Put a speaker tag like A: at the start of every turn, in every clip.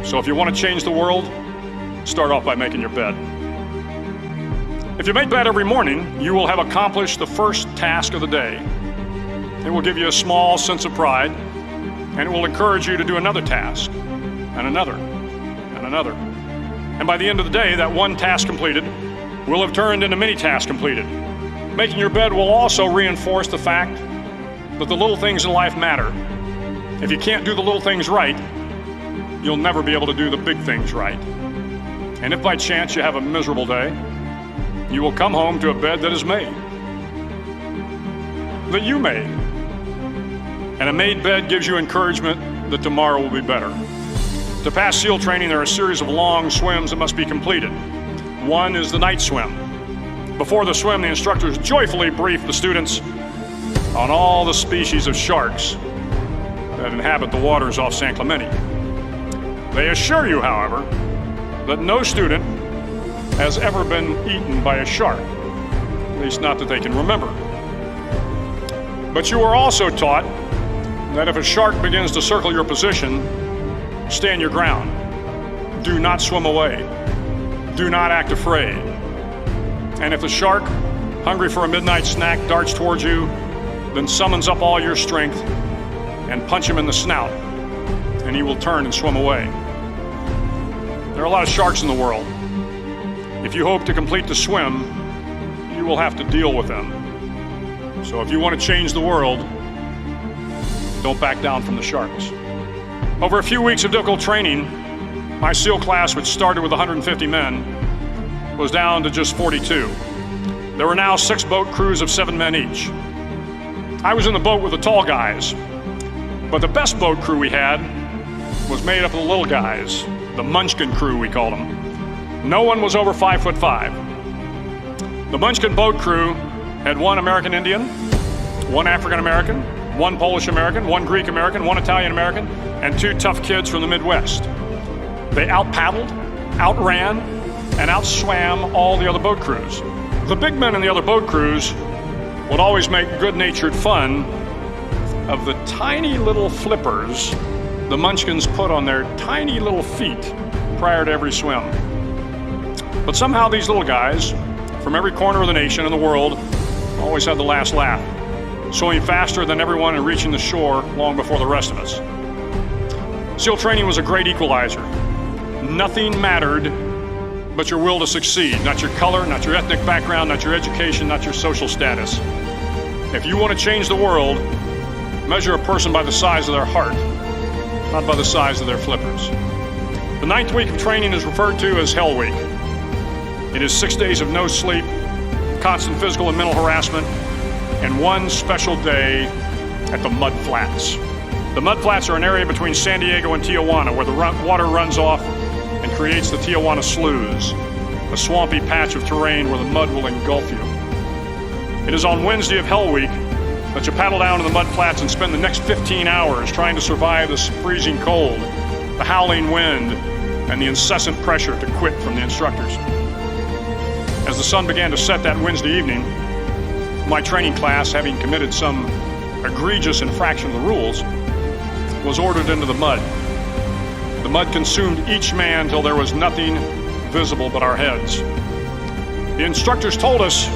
A: So if you want to change the world, start off by making your bed. If you make bed every morning, you will have accomplished the first task of the day. It will give you a small sense of pride, and it will encourage you to do another task, and another, and another. And by the end of the day, that one task completed will have turned into many tasks completed. Making your bed will also reinforce the fact that the little things in life matter. If you can't do the little things right, you'll never be able to do the big things right. And if by chance you have a miserable day, you will come home to a bed that is made, that you made. And a made bed gives you encouragement that tomorrow will be better. To pass SEAL training, there are a series of long swims that must be completed. One is the night swim. Before the swim, the instructors joyfully brief the students on all the species of sharks that inhabit the waters off San Clemente. They assure you, however, that no student has ever been eaten by a shark, at least not that they can remember. But you are also taught that if a shark begins to circle your position, stand your ground. Do not swim away. Do not act afraid. And if the shark, hungry for a midnight snack, darts towards you, then summons up all your strength and punch him in the snout, and he will turn and swim away. There are a lot of sharks in the world. If you hope to complete the swim, you will have to deal with them. So if you want to change the world, don't back down from the sharks. Over a few weeks of difficult training, my SEAL class, which started with 150 men, was down to just 42. There were now 6 boat crews of 7 men each. I was in the boat with the tall guys, but the best boat crew we had was made up of the little guys, the Munchkin crew, we called them. No one was over 5'5". The Munchkin boat crew had 1 American Indian, 1 African American, 1 Polish American, 1 Greek American, 1 Italian American, and 2 tough kids from the Midwest. They out-paddled, outran, and outswam all the other boat crews. The big men in the other boat crews would always make good-natured fun of the tiny little flippers the Munchkins put on their tiny little feet prior to every swim. But somehow these little guys from every corner of the nation and the world always had the last laugh, swimming faster than everyone and reaching the shore long before the rest of us. SEAL training was a great equalizer. Nothing mattered but your will to succeed, not your color, not your ethnic background, not your education, not your social status. If you want to change the world, measure a person by the size of their heart, not by the size of their flippers. The 9th week of training is referred to as Hell Week. It is 6 days of no sleep, constant physical and mental harassment, and 1 special day at the Mud Flats. The Mud Flats are an area between San Diego and Tijuana where the water runs off and creates the Tijuana Sloughs, a swampy patch of terrain where the mud will engulf you. It is on Wednesday of Hell Week that you paddle down to the Mud Flats and spend the next 15 hours trying to survive the freezing cold, the howling wind, and the incessant pressure to quit from the instructors. As the sun began to set that Wednesday evening, my training class, having committed some egregious infraction of the rules, was ordered into the mud. The mud consumed each man till there was nothing visible but our heads. The instructors told us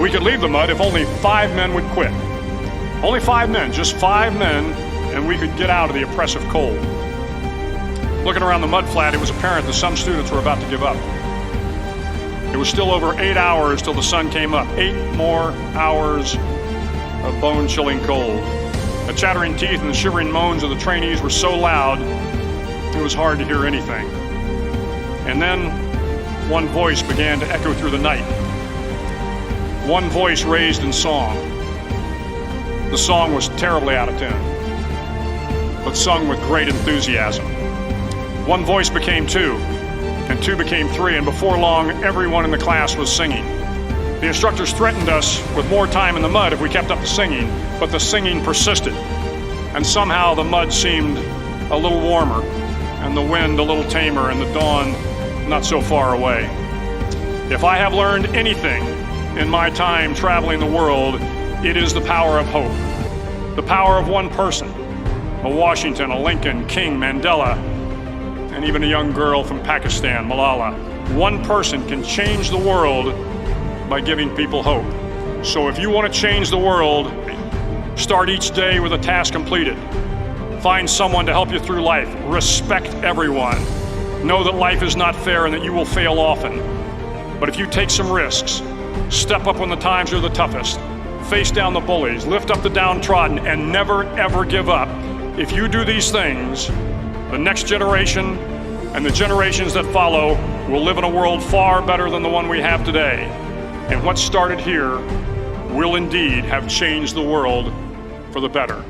A: we could leave the mud if only 5 men would quit. Only 5 men, just 5 men, and we could get out of the oppressive cold. Looking around the mud flat, it was apparent that some students were about to give up. It was still over 8 hours till the sun came up. 8 more hours of bone-chilling cold. The chattering teeth and the shivering moans of the trainees were so loud, it was hard to hear anything. And then, one voice began to echo through the night. One voice raised in song. The song was terribly out of tune, but sung with great enthusiasm. One voice became 2, and 2 became 3, and before long, everyone in the class was singing. The instructors threatened us with more time in the mud if we kept up the singing, but the singing persisted, and somehow the mud seemed a little warmer, and the wind a little tamer, and the dawn not so far away. If I have learned anything in my time traveling the world, it is the power of hope. The power of one person, a Washington, a Lincoln, King, Mandela, and even a young girl from Pakistan, Malala. One person can change the world by giving people hope. So if you want to change the world, start each day with a task completed. Find someone to help you through life. Respect everyone. Know that life is not fair and that you will fail often. But if you take some risks, step up when the times are the toughest, face down the bullies, lift up the downtrodden, and never ever give up. If you do these things, the next generation and the generations that follow will live in a world far better than the one we have today. And what started here will indeed have changed the world for the better.